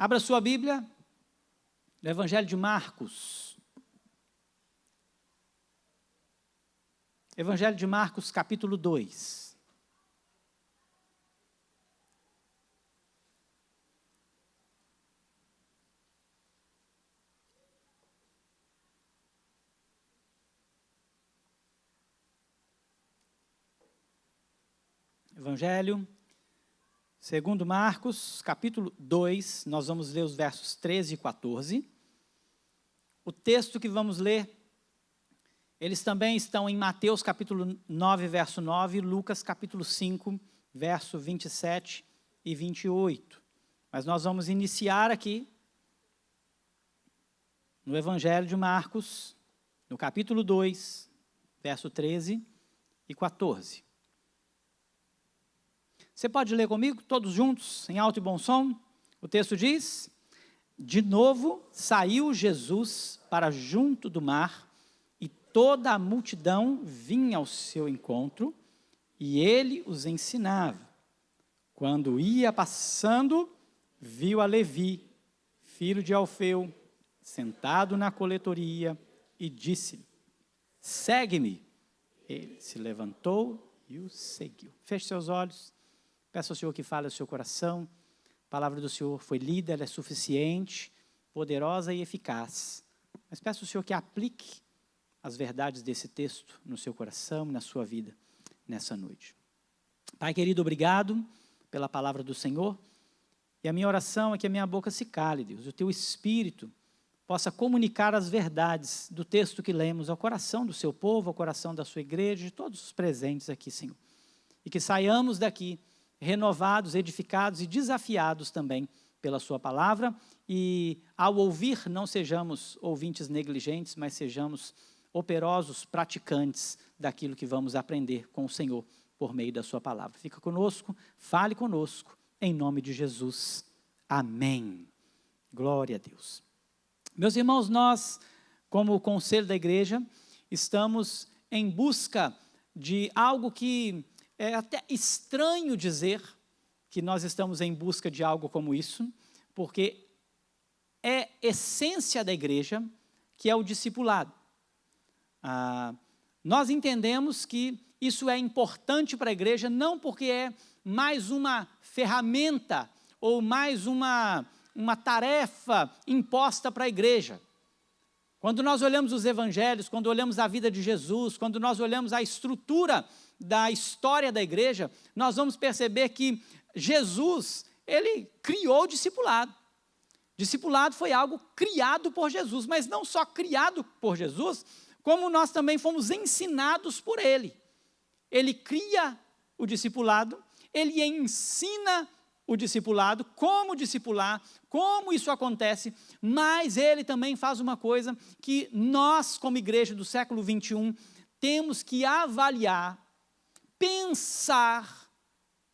Abra sua Bíblia, no Evangelho de Marcos. Evangelho de Marcos, capítulo 2. Evangelho segundo Marcos, capítulo 2, nós vamos ler os versos 13 e 14. O texto que vamos ler, eles também estão em Mateus, capítulo 9, verso 9, Lucas, capítulo 5, verso 27 e 28. Mas nós vamos iniciar aqui, no Evangelho de Marcos, no capítulo 2, verso 13 e 14. Você pode ler comigo, todos juntos, em alto e bom som? O texto diz: de novo saiu Jesus para junto do mar, e toda a multidão vinha ao seu encontro, e ele os ensinava. Quando ia passando, viu a Levi, filho de Alfeu, sentado na coletoria, e disse-lhe: segue-me. Ele se levantou e o seguiu. Feche seus olhos. Peço ao Senhor que fale ao seu coração. A palavra do Senhor foi lida, ela é suficiente, poderosa e eficaz. Mas peço ao Senhor que aplique as verdades desse texto no seu coração e na sua vida nessa noite. Pai querido, obrigado pela palavra do Senhor. E a minha oração é que a minha boca se cale, Deus. O teu Espírito possa comunicar as verdades do texto que lemos ao coração do seu povo, ao coração da sua igreja, de todos os presentes aqui, Senhor. E que saiamos daqui renovados, edificados e desafiados também pela sua palavra, e ao ouvir não sejamos ouvintes negligentes, mas sejamos operosos praticantes daquilo que vamos aprender com o Senhor por meio da sua palavra. Fica conosco, fale conosco, em nome de Jesus. Amém. Glória a Deus. Meus irmãos, nós, como conselho da igreja, estamos em busca de algo que é até estranho dizer que nós estamos em busca de algo como isso, porque é essência da igreja, que é o discipulado. Nós entendemos que isso é importante para a igreja, não porque é mais uma ferramenta ou mais uma tarefa imposta para a igreja. Quando nós olhamos os evangelhos, quando olhamos a vida de Jesus, quando nós olhamos a estrutura da história da igreja, nós vamos perceber que Jesus, ele criou o discipulado. Discipulado foi algo criado por Jesus, mas não só criado por Jesus, como nós também fomos ensinados por ele. Ele cria o discipulado, ele ensina o discipulado, como discipular, como isso acontece, mas ele também faz uma coisa que nós, como igreja do século 21, temos que avaliar, pensar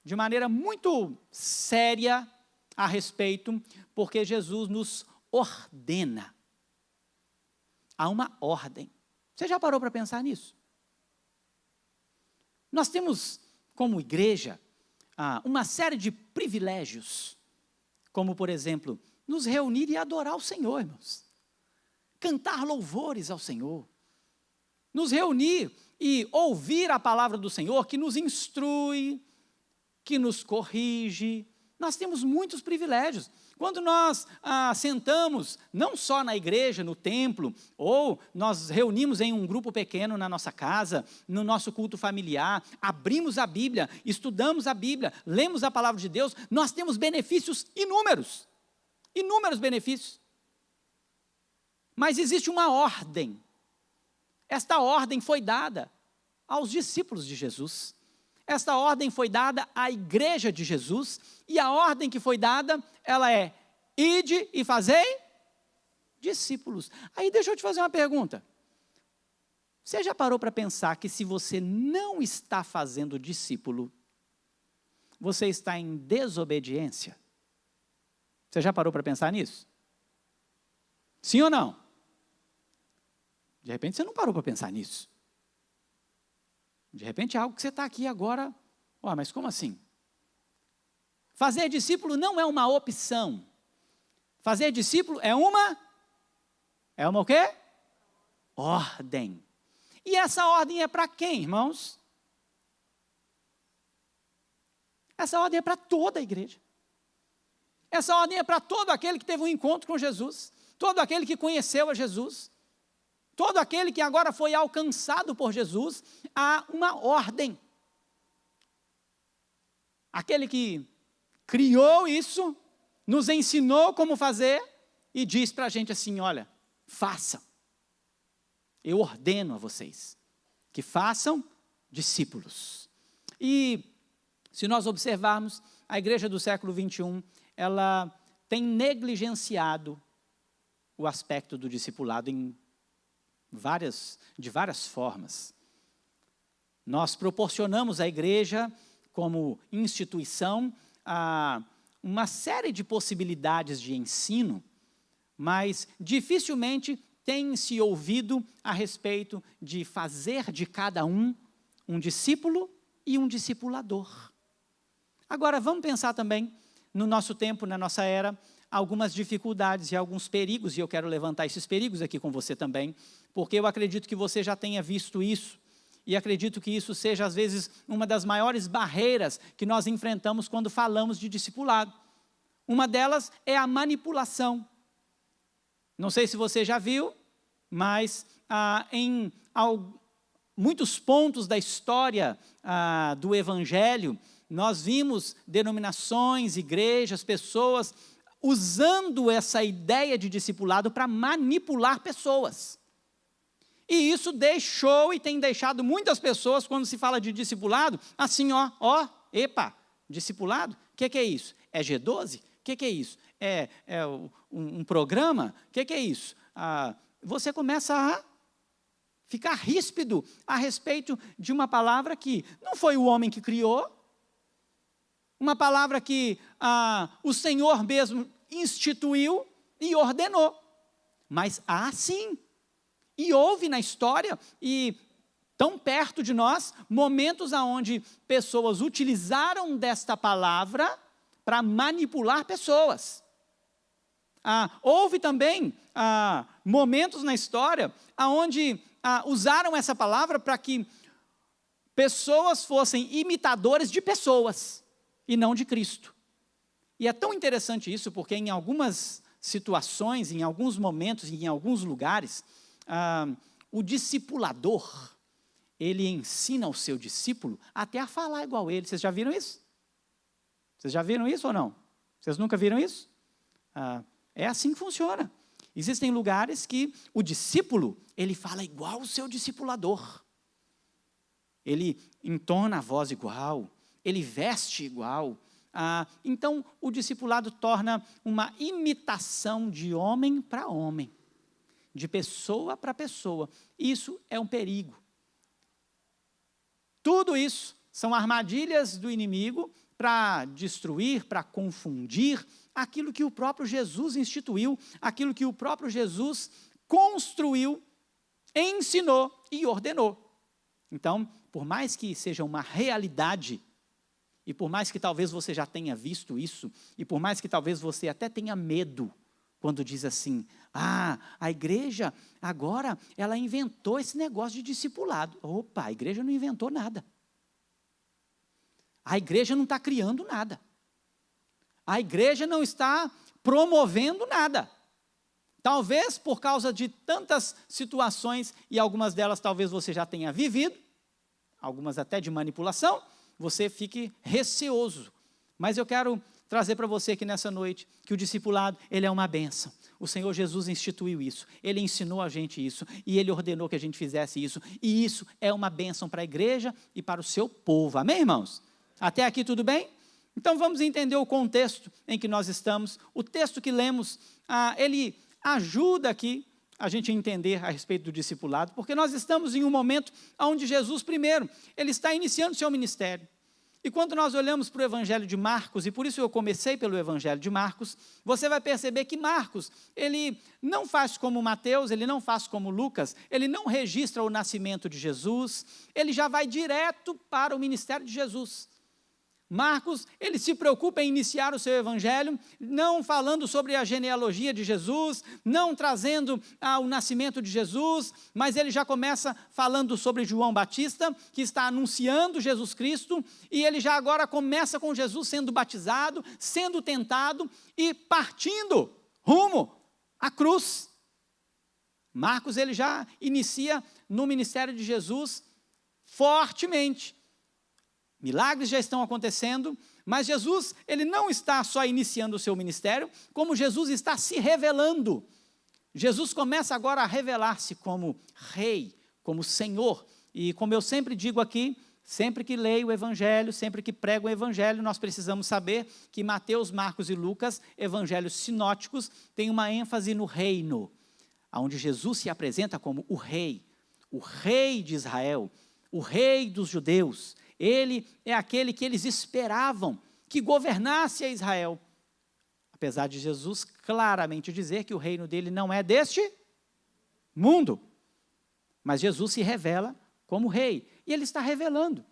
de maneira muito séria a respeito, porque Jesus nos ordena. Há uma ordem. Você já parou para pensar nisso? Nós temos, como igreja, uma série de privilégios, como, por exemplo, nos reunir e adorar o Senhor, irmãos. Cantar louvores ao Senhor. Nos reunir e ouvir a palavra do Senhor, que nos instrui, que nos corrige. Nós temos muitos privilégios. Quando nós sentamos, não só na igreja, no templo, ou nós reunimos em um grupo pequeno na nossa casa, no nosso culto familiar, abrimos a Bíblia, estudamos a Bíblia, lemos a palavra de Deus, nós temos benefícios inúmeros, inúmeros benefícios. Mas existe uma ordem. Esta ordem foi dada aos discípulos de Jesus. Esta ordem foi dada à igreja de Jesus, e a ordem que foi dada, ela é: ide e fazei discípulos. Aí deixa eu te fazer uma pergunta. Você já parou para pensar que se você não está fazendo discípulo, você está em desobediência? Você já parou para pensar nisso? Sim ou não? De repente você não parou para pensar nisso. De repente é algo que você está aqui agora, mas como assim? Fazer discípulo não é uma opção. Fazer discípulo é uma o quê? Ordem. E essa ordem é para quem, irmãos? Essa ordem é para toda a igreja. Essa ordem é para todo aquele que teve um encontro com Jesus, todo aquele que conheceu a Jesus, todo aquele que agora foi alcançado por Jesus. Há uma ordem. Aquele que criou isso, nos ensinou como fazer e diz para a gente assim: olha, façam. Eu ordeno a vocês que façam discípulos. E se nós observarmos, a igreja do século 21, ela tem negligenciado o aspecto do discipulado de várias formas. Nós proporcionamos à igreja, como instituição, uma série de possibilidades de ensino, mas dificilmente tem-se ouvido a respeito de fazer de cada um discípulo e um discipulador. Agora, vamos pensar também, no nosso tempo, na nossa era, algumas dificuldades e alguns perigos, e eu quero levantar esses perigos aqui com você também, porque eu acredito que você já tenha visto isso, e acredito que isso seja, às vezes, uma das maiores barreiras que nós enfrentamos quando falamos de discipulado. Uma delas é a manipulação. Não sei se você já viu, mas em muitos pontos da história do Evangelho, nós vimos denominações, igrejas, pessoas usando essa ideia de discipulado para manipular pessoas. E isso deixou e tem deixado muitas pessoas, quando se fala de discipulado, assim, discipulado? O que é isso? É G12? O que é isso? É um programa? O que é isso? Você começa a ficar ríspido a respeito de uma palavra que não foi o homem que criou, uma palavra que o Senhor mesmo instituiu e ordenou. Mas sim, e houve na história, e tão perto de nós, momentos onde pessoas utilizaram desta palavra para manipular pessoas. Houve também momentos na história onde usaram essa palavra para que pessoas fossem imitadores de pessoas e não de Cristo. E é tão interessante isso, porque em algumas situações, em alguns momentos, em alguns lugares, o discipulador, ele ensina o seu discípulo até a falar igual ele. Vocês já viram isso? Vocês já viram isso ou não? Vocês nunca viram isso? É assim que funciona. Existem lugares que o discípulo, ele fala igual o seu discipulador. Ele entona a voz igual, ele veste igual. Então, o discipulado torna uma imitação de homem para homem, de pessoa para pessoa. Isso é um perigo. Tudo isso são armadilhas do inimigo para destruir, para confundir aquilo que o próprio Jesus instituiu, aquilo que o próprio Jesus construiu, ensinou e ordenou. Então, por mais que seja uma realidade, e por mais que talvez você já tenha visto isso, e por mais que talvez você até tenha medo, quando diz assim, a igreja agora, ela inventou esse negócio de discipulado. Opa, a igreja não inventou nada. A igreja não está criando nada. A igreja não está promovendo nada. Talvez por causa de tantas situações, e algumas delas talvez você já tenha vivido, algumas até de manipulação, você fique receoso. Mas eu quero trazer para você aqui nessa noite que o discipulado, ele é uma bênção. O Senhor Jesus instituiu isso, Ele ensinou a gente isso, e Ele ordenou que a gente fizesse isso, e isso é uma bênção para a igreja e para o seu povo. Amém, irmãos? Até aqui tudo bem? Então vamos entender o contexto em que nós estamos. O texto que lemos, ele ajuda aqui a gente entender a respeito do discipulado, porque nós estamos em um momento onde Jesus, primeiro, ele está iniciando o seu ministério. E quando nós olhamos para o Evangelho de Marcos, e por isso eu comecei pelo Evangelho de Marcos, você vai perceber que Marcos, ele não faz como Mateus, ele não faz como Lucas, ele não registra o nascimento de Jesus, ele já vai direto para o ministério de Jesus. Marcos, ele se preocupa em iniciar o seu evangelho, não falando sobre a genealogia de Jesus, não trazendo o nascimento de Jesus, mas ele já começa falando sobre João Batista, que está anunciando Jesus Cristo, e ele já agora começa com Jesus sendo batizado, sendo tentado e partindo rumo à cruz. Marcos, ele já inicia no ministério de Jesus fortemente. Milagres já estão acontecendo, mas Jesus, ele não está só iniciando o seu ministério, como Jesus está se revelando. Jesus começa agora a revelar-se como Rei, como Senhor. E como eu sempre digo aqui, sempre que leio o Evangelho, sempre que prego o Evangelho, nós precisamos saber que Mateus, Marcos e Lucas, evangelhos sinóticos, têm uma ênfase no reino, onde Jesus se apresenta como o Rei de Israel, o Rei dos judeus. Ele é aquele que eles esperavam que governasse a Israel. Apesar de Jesus claramente dizer que o reino dele não é deste mundo. Mas Jesus se revela como rei. E ele está revelando.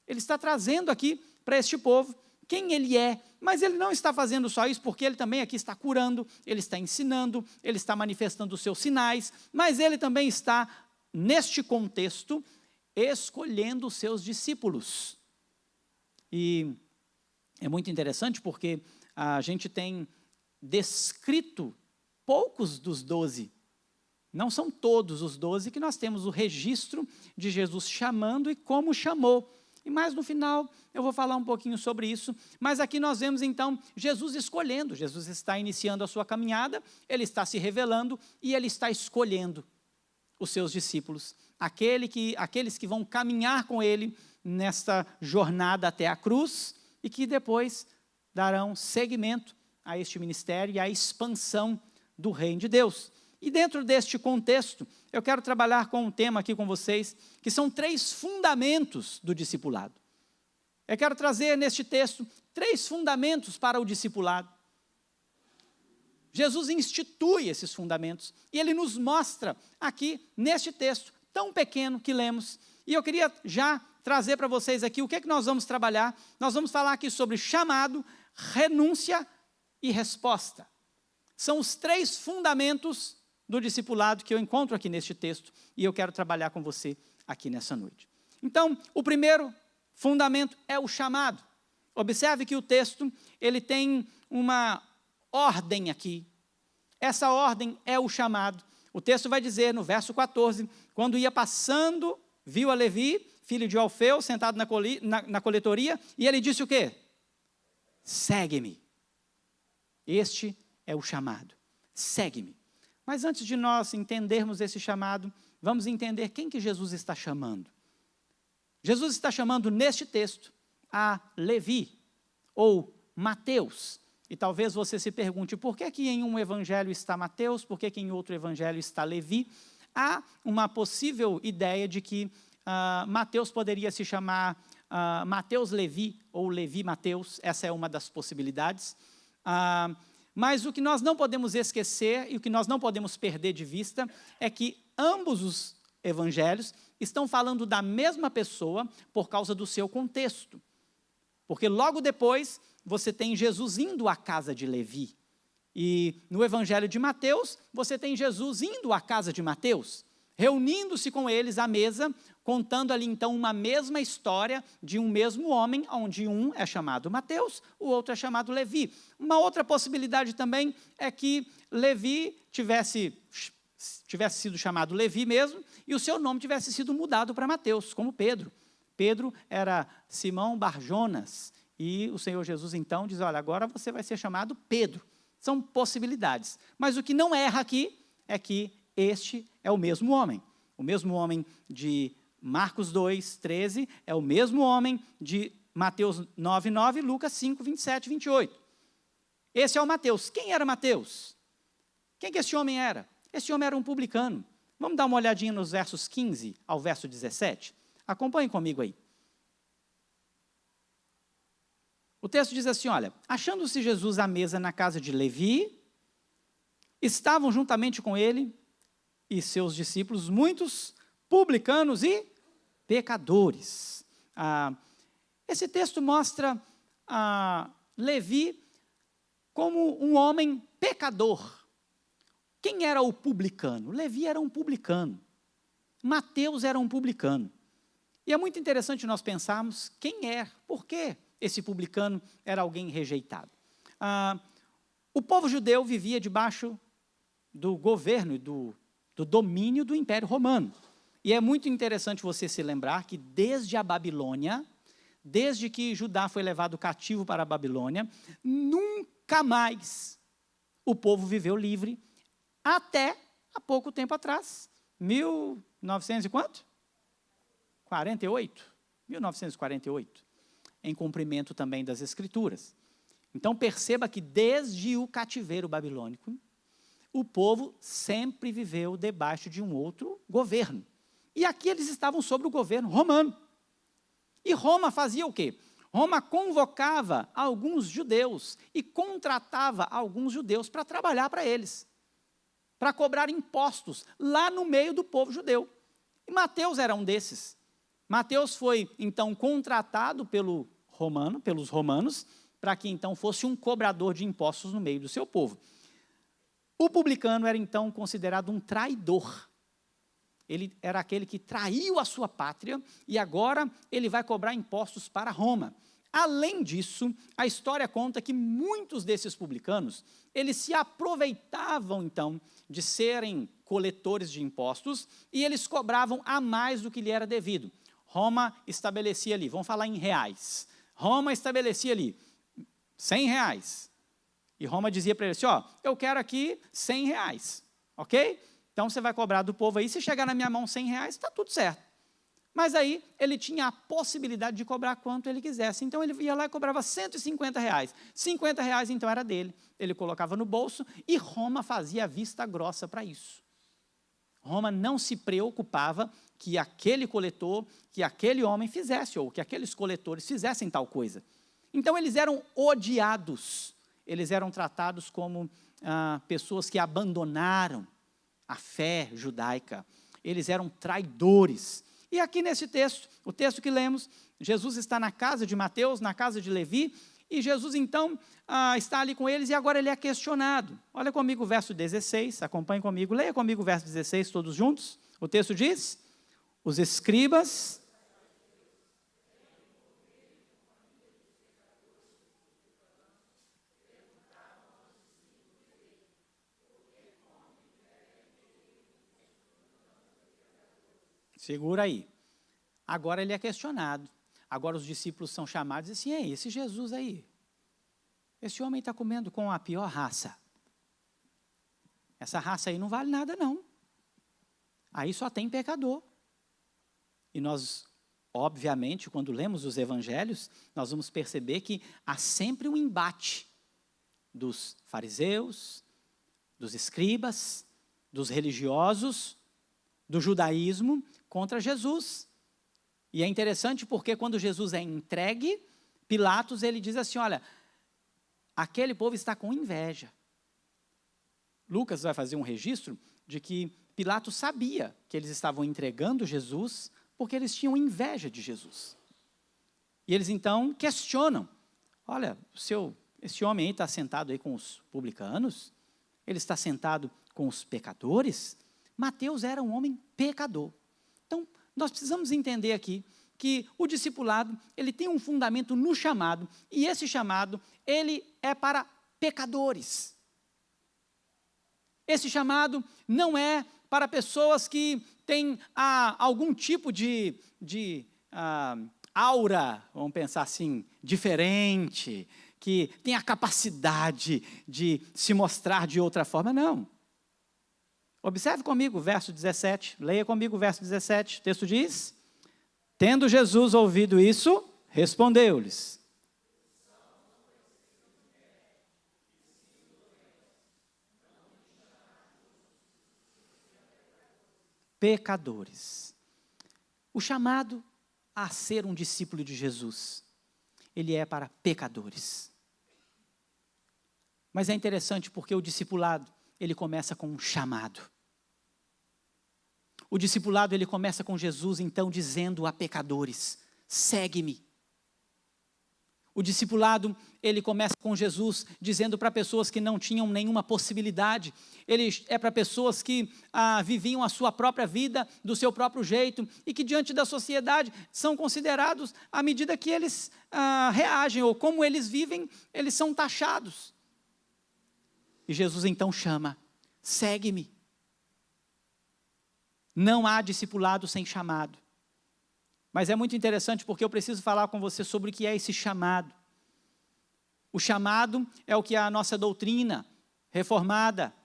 Ele está trazendo aqui para este povo quem ele é. Mas ele não está fazendo só isso, porque ele também aqui está curando, ele está ensinando, ele está manifestando os seus sinais. Mas ele também está, neste contexto, escolhendo os seus discípulos. E é muito interessante porque a gente tem descrito poucos dos 12. Não são todos os 12 que nós temos o registro de Jesus chamando e como chamou. E mais no final eu vou falar um pouquinho sobre isso. Mas aqui nós vemos então Jesus escolhendo. Jesus está iniciando a sua caminhada, ele está se revelando e ele está escolhendo os seus discípulos, aqueles que vão caminhar com ele nesta jornada até a cruz e que depois darão seguimento a este ministério e à expansão do reino de Deus. E dentro deste contexto, eu quero trabalhar com um tema aqui com vocês, que são 3 fundamentos do discipulado. Eu quero trazer neste texto 3 fundamentos para o discipulado. Jesus institui esses fundamentos e ele nos mostra aqui neste texto tão pequeno que lemos. E eu queria já trazer para vocês aqui o que é que nós vamos trabalhar. Nós vamos falar aqui sobre chamado, renúncia e resposta. São os 3 fundamentos do discipulado que eu encontro aqui neste texto e eu quero trabalhar com você aqui nessa noite. Então, o primeiro fundamento é o chamado. Observe que o texto, ele tem uma ordem aqui. Essa ordem é o chamado. O texto vai dizer no verso 14, quando ia passando, viu a Levi, filho de Alfeu, sentado na coletoria, e ele disse o quê? Segue-me. Este é o chamado. Segue-me. Mas antes de nós entendermos esse chamado, vamos entender quem que Jesus está chamando. Jesus está chamando neste texto a Levi, ou Mateus. E talvez você se pergunte, por que que em um evangelho está Mateus, por que que em outro evangelho está Levi? Há uma possível ideia de que Mateus poderia se chamar Mateus Levi, ou Levi Mateus, essa é uma das possibilidades. Mas o que nós não podemos esquecer e o que nós não podemos perder de vista é que ambos os evangelhos estão falando da mesma pessoa por causa do seu contexto. Porque logo depois você tem Jesus indo à casa de Levi. E no evangelho de Mateus, você tem Jesus indo à casa de Mateus, reunindo-se com eles à mesa, contando ali então uma mesma história de um mesmo homem, onde um é chamado Mateus, o outro é chamado Levi. Uma outra possibilidade também é que Levi tivesse sido chamado Levi mesmo, e o seu nome tivesse sido mudado para Mateus, como Pedro. Pedro era Simão Barjonas, e o Senhor Jesus então diz, olha, agora você vai ser chamado Pedro. São possibilidades. Mas o que não erra aqui é que este é o mesmo homem. O mesmo homem de Marcos 2, 13, é o mesmo homem de Mateus 9, 9, Lucas 5, 27, 28. Esse é o Mateus. Quem era Mateus? Quem que esse homem era? Esse homem era um publicano. Vamos dar uma olhadinha nos versos 15 ao verso 17? Acompanhem comigo aí. O texto diz assim, olha, achando-se Jesus à mesa na casa de Levi, estavam juntamente com ele e seus discípulos muitos publicanos e pecadores. Esse texto mostra Levi como um homem pecador. Quem era o publicano? Levi era um publicano. Mateus era um publicano. E é muito interessante nós pensarmos por que esse publicano era alguém rejeitado. O povo judeu vivia debaixo do governo e do domínio do Império Romano. E é muito interessante você se lembrar que desde a Babilônia, desde que Judá foi levado cativo para a Babilônia, nunca mais o povo viveu livre, até há pouco tempo atrás, 1900 e quanto? 1948, em cumprimento também das Escrituras. Então perceba que desde o cativeiro babilônico, o povo sempre viveu debaixo de um outro governo. E aqui eles estavam sob o governo romano. E Roma fazia o quê? Roma convocava alguns judeus e contratava alguns judeus para trabalhar para eles, para cobrar impostos lá no meio do povo judeu. E Mateus era um desses. Mateus foi, então, contratado pelos romanos, para que, então, fosse um cobrador de impostos no meio do seu povo. O publicano era, então, considerado um traidor. Ele era aquele que traiu a sua pátria e agora ele vai cobrar impostos para Roma. Além disso, a história conta que muitos desses publicanos, eles se aproveitavam, então, de serem coletores de impostos e eles cobravam a mais do que lhe era devido. Roma estabelecia ali, vamos falar em reais, Roma estabelecia ali R$100. E Roma dizia para ele assim, eu quero aqui R$100, ok? Então você vai cobrar do povo aí, se chegar na minha mão R$100, está tudo certo. Mas aí ele tinha a possibilidade de cobrar quanto ele quisesse. Então ele ia lá e cobrava R$150. R$50 então era dele. Ele colocava no bolso e Roma fazia vista grossa para isso. Roma não se preocupava que aquele coletor, que aquele homem fizesse, ou que aqueles coletores fizessem tal coisa. Então eles eram odiados. Eles eram tratados como pessoas que abandonaram a fé judaica. Eles eram traidores. E aqui nesse texto, o texto que lemos, Jesus está na casa de Mateus, na casa de Levi, e Jesus então está ali com eles e agora ele é questionado. Olha comigo o verso 16, acompanhe comigo, leia comigo o verso 16 todos juntos. O texto diz, os escribas... Segura aí. Agora ele é questionado. Agora os discípulos são chamados e dizem assim, esse Jesus aí, esse homem está comendo com a pior raça. Essa raça aí não vale nada não. Aí só tem pecador. E nós, obviamente, quando lemos os evangelhos, nós vamos perceber que há sempre um embate dos fariseus, dos escribas, dos religiosos, do judaísmo contra Jesus. E é interessante porque quando Jesus é entregue, Pilatos ele diz assim, olha, aquele povo está com inveja. Lucas vai fazer um registro de que Pilatos sabia que eles estavam entregando Jesus porque eles tinham inveja de Jesus. E eles então questionam, olha, esse homem aí está sentado aí com os publicanos, ele está sentado com os pecadores. Mateus era um homem pecador. Então, nós precisamos entender aqui que o discipulado, ele tem um fundamento no chamado, e esse chamado, ele é para pecadores. Esse chamado não é para pessoas que têm algum tipo de aura, vamos pensar assim, diferente, que tem a capacidade de se mostrar de outra forma, não. Observe comigo o verso 17, leia comigo o verso 17, o texto diz, tendo Jesus ouvido isso, respondeu-lhes. Pecadores. O chamado a ser um discípulo de Jesus, ele é para pecadores. Mas é interessante porque o discipulado, ele começa com um chamado. O discipulado, ele começa com Jesus, então, dizendo a pecadores, segue-me. O discipulado, ele começa com Jesus, dizendo para pessoas que não tinham nenhuma possibilidade. Ele é para pessoas que viviam a sua própria vida, do seu próprio jeito, e que diante da sociedade são considerados, à medida que eles reagem, ou como eles vivem, eles são taxados. E Jesus então chama, segue-me. Não há discipulado sem chamado. Mas é muito interessante porque eu preciso falar com você sobre o que é esse chamado. O chamado é o que a nossa doutrina reformada,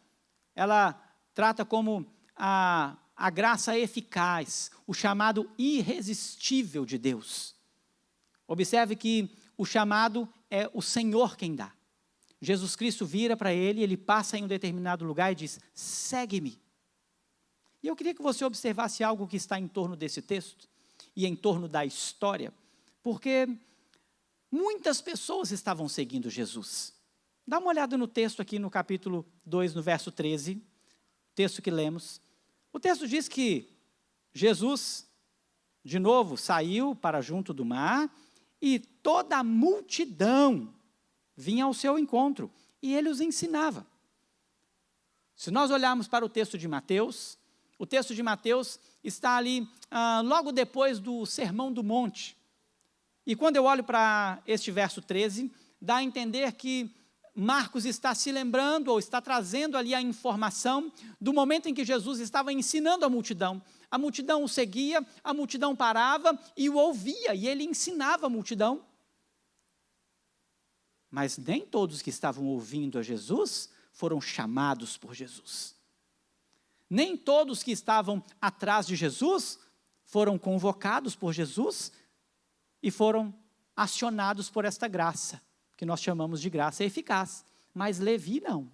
ela trata como a graça eficaz, o chamado irresistível de Deus. Observe que o chamado é o Senhor quem dá. Jesus Cristo vira para ele passa em um determinado lugar e diz, segue-me. E eu queria que você observasse algo que está em torno desse texto, e em torno da história, porque muitas pessoas estavam seguindo Jesus. Dá uma olhada no texto aqui no capítulo 2, no verso 13, texto que lemos. O texto diz que Jesus, de novo, saiu para junto do mar, e toda a multidão vinha ao seu encontro, e ele os ensinava. Se nós olharmos para o texto de Mateus, o texto de Mateus está ali logo depois do Sermão do Monte. E quando eu olho para este verso 13, dá a entender que Marcos está se lembrando, ou está trazendo ali a informação do momento em que Jesus estava ensinando a multidão. A multidão o seguia, a multidão parava e o ouvia, e ele ensinava a multidão. Mas nem todos que estavam ouvindo a Jesus foram chamados por Jesus. Nem todos que estavam atrás de Jesus foram convocados por Jesus e foram acionados por esta graça, que nós chamamos de graça eficaz. Mas Levi não.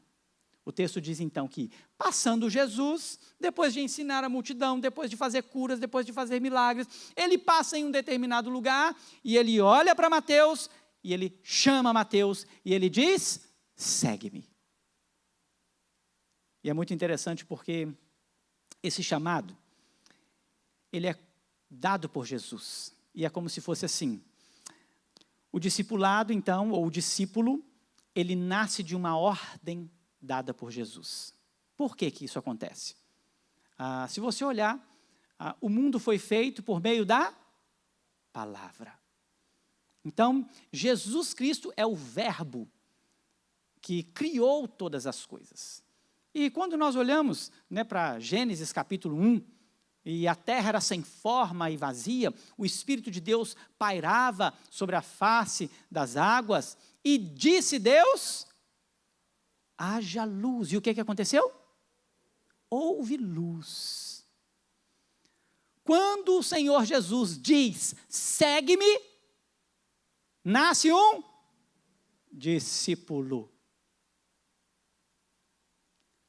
O texto diz então que, passando Jesus, depois de ensinar a multidão, depois de fazer curas, depois de fazer milagres, ele passa em um determinado lugar e ele olha para Mateus e ele chama Mateus e ele diz, segue-me. E é muito interessante porque esse chamado, ele é dado por Jesus. E é como se fosse assim. O discipulado, então, ou o discípulo, ele nasce de uma ordem dada por Jesus. Por que que isso acontece? Se você olhar, o mundo foi feito por meio da palavra. Então, Jesus Cristo é o verbo que criou todas as coisas. E quando nós olhamos para Gênesis capítulo 1, e a terra era sem forma e vazia, o Espírito de Deus pairava sobre a face das águas, e disse Deus, haja luz. E o que aconteceu? Houve luz. Quando o Senhor Jesus diz, segue-me, nasce um discípulo.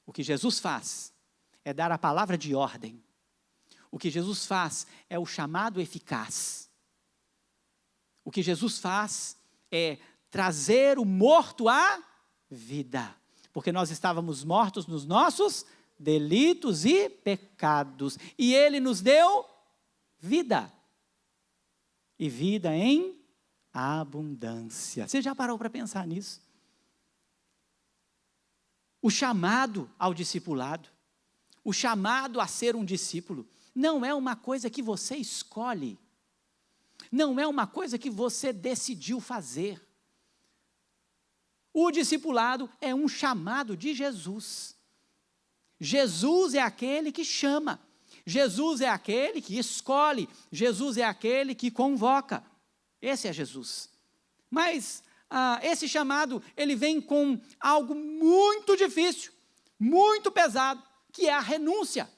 O que Jesus faz é dar a palavra de ordem. O que Jesus faz é o chamado eficaz. O que Jesus faz é trazer o morto à vida. Porque nós estávamos mortos nos nossos delitos e pecados. E Ele nos deu vida. E vida em abundância. Você já parou para pensar nisso? O chamado ao discipulado, o chamado a ser um discípulo, não é uma coisa que você escolhe, não é uma coisa que você decidiu fazer. O discipulado é um chamado de Jesus. Jesus é aquele que chama, Jesus é aquele que escolhe, Jesus é aquele que convoca. Esse é Jesus. Mas esse chamado, ele vem com algo muito difícil, muito pesado, que é a renúncia.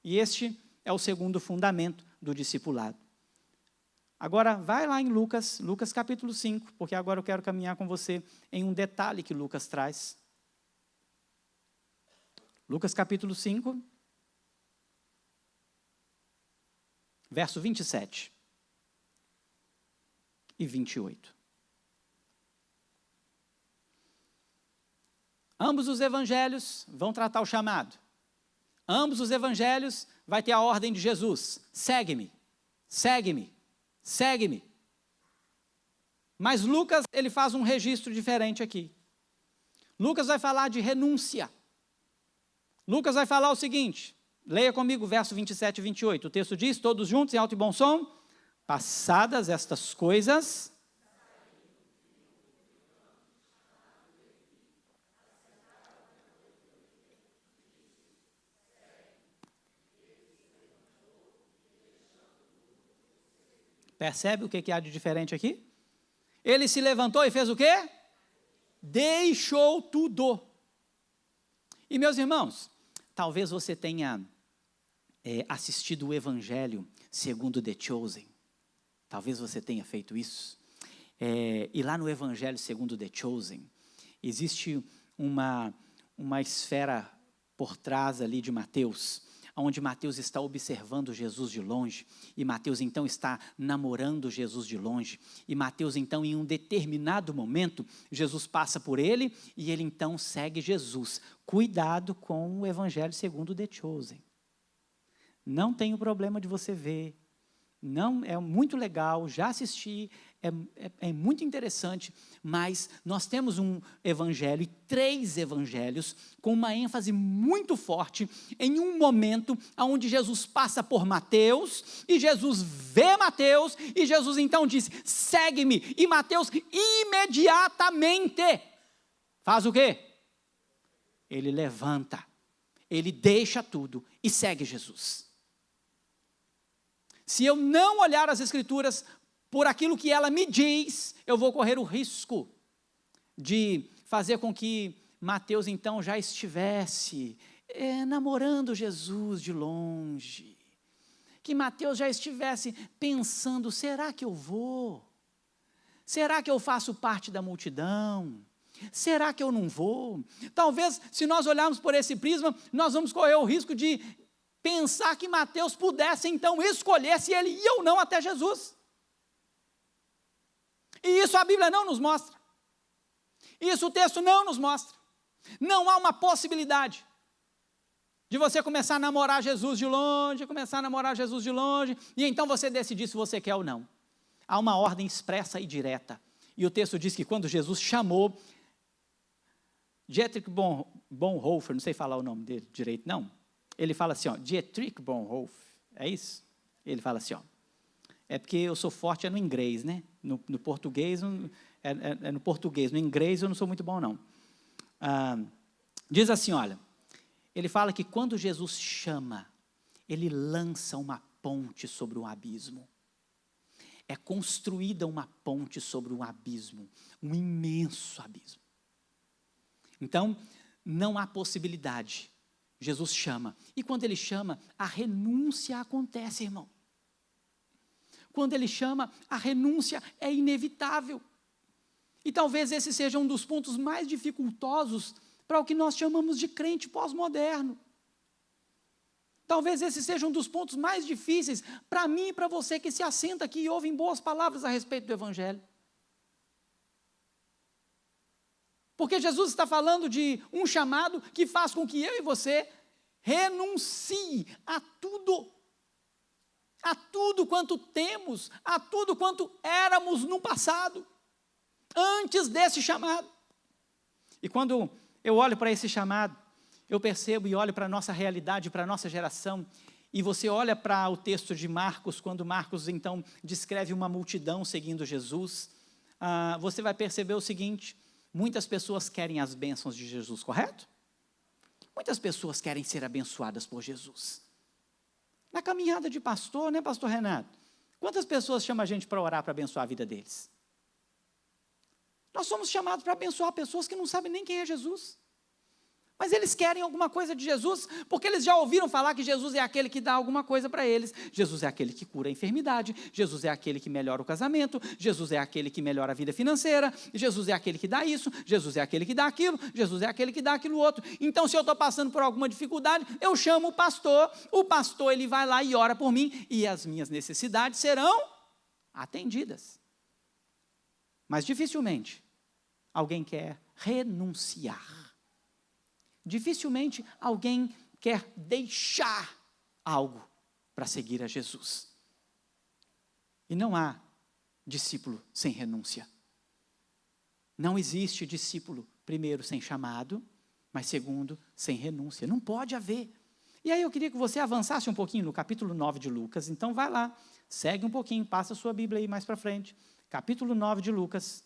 E este é o segundo fundamento do discipulado. Agora, vai lá em Lucas capítulo 5, porque agora eu quero caminhar com você em um detalhe que Lucas traz. Lucas capítulo 5, verso 27 e 28. Ambos os evangelhos vão tratar o chamado. Ambos os evangelhos vai ter a ordem de Jesus. Segue-me, segue-me, segue-me. Mas Lucas, ele faz um registro diferente aqui. Lucas vai falar de renúncia. Lucas vai falar o seguinte, leia comigo verso 27 e 28. O texto diz, todos juntos em alto e bom som, passadas estas coisas, percebe o que há de diferente aqui? Ele se levantou e fez o quê? Deixou tudo. E meus irmãos, talvez você tenha assistido o Evangelho segundo The Chosen. Talvez você tenha feito isso. E lá no Evangelho segundo The Chosen, existe uma esfera por trás ali de Mateus, onde Mateus está observando Jesus de longe, e Mateus então está namorando Jesus de longe, e Mateus então em um determinado momento, Jesus passa por ele, e ele então segue Jesus. Cuidado com o Evangelho segundo The Chosen. Não tem problema de você ver, não, é muito legal, já assisti, é muito interessante, mas nós temos um evangelho e 3 evangelhos com uma ênfase muito forte em um momento onde Jesus passa por Mateus, e Jesus vê Mateus, e Jesus então diz, segue-me, e Mateus imediatamente faz o quê? Ele levanta, ele deixa tudo e segue Jesus. Se eu não olhar as Escrituras por aquilo que ela me diz, eu vou correr o risco de fazer com que Mateus então já estivesse namorando Jesus de longe. Que Mateus já estivesse pensando, será que eu vou? Será que eu faço parte da multidão? Será que eu não vou? Talvez, se nós olharmos por esse prisma, nós vamos correr o risco de pensar que Mateus pudesse então escolher se ele ia ou não até Jesus. E isso a Bíblia não nos mostra. Isso o texto não nos mostra. Não há uma possibilidade de você começar a namorar Jesus de longe, e então você decidir se você quer ou não. Há uma ordem expressa e direta. E o texto diz que quando Jesus chamou Dietrich Bonhoeffer, não sei falar o nome dele direito, não. Ele fala assim, Dietrich Bonhoeffer, é isso? Ele fala assim, é porque eu sou forte no inglês, né? No português, no português, no inglês eu não sou muito bom, não. Diz assim, olha, ele fala que quando Jesus chama, ele lança uma ponte sobre um abismo. É construída uma ponte sobre um abismo, um imenso abismo. Então, não há possibilidade. Jesus chama, e quando ele chama, a renúncia acontece, irmão. Quando ele chama, a renúncia é inevitável. E talvez esse seja um dos pontos mais dificultosos para o que nós chamamos de crente pós-moderno. Talvez esse seja um dos pontos mais difíceis para mim e para você que se assenta aqui e ouvem boas palavras a respeito do Evangelho. Porque Jesus está falando de um chamado que faz com que eu e você renuncie a tudo quanto temos, a tudo quanto éramos no passado, antes desse chamado. E quando eu olho para esse chamado, eu percebo e olho para a nossa realidade, para a nossa geração, e você olha para o texto de Marcos, quando Marcos então descreve uma multidão seguindo Jesus, você vai perceber o seguinte: muitas pessoas querem as bênçãos de Jesus, correto? Muitas pessoas querem ser abençoadas por Jesus. Na caminhada de pastor, né, pastor Renato? Quantas pessoas chamam a gente para orar, para abençoar a vida deles? Nós somos chamados para abençoar pessoas que não sabem nem quem é Jesus. Mas eles querem alguma coisa de Jesus, porque eles já ouviram falar que Jesus é aquele que dá alguma coisa para eles. Jesus é aquele que cura a enfermidade, Jesus é aquele que melhora o casamento, Jesus é aquele que melhora a vida financeira, Jesus é aquele que dá isso, Jesus é aquele que dá aquilo, Jesus é aquele que dá aquilo outro. Então, se eu estou passando por alguma dificuldade, eu chamo o pastor ele vai lá e ora por mim, e as minhas necessidades serão atendidas. Mas dificilmente alguém quer renunciar. Dificilmente alguém quer deixar algo para seguir a Jesus. E não há discípulo sem renúncia. Não existe discípulo, primeiro, sem chamado, mas segundo, sem renúncia. Não pode haver. E aí eu queria que você avançasse um pouquinho no capítulo 9 de Lucas. Então vai lá, segue um pouquinho, passa a sua Bíblia aí mais para frente. Capítulo 9 de Lucas.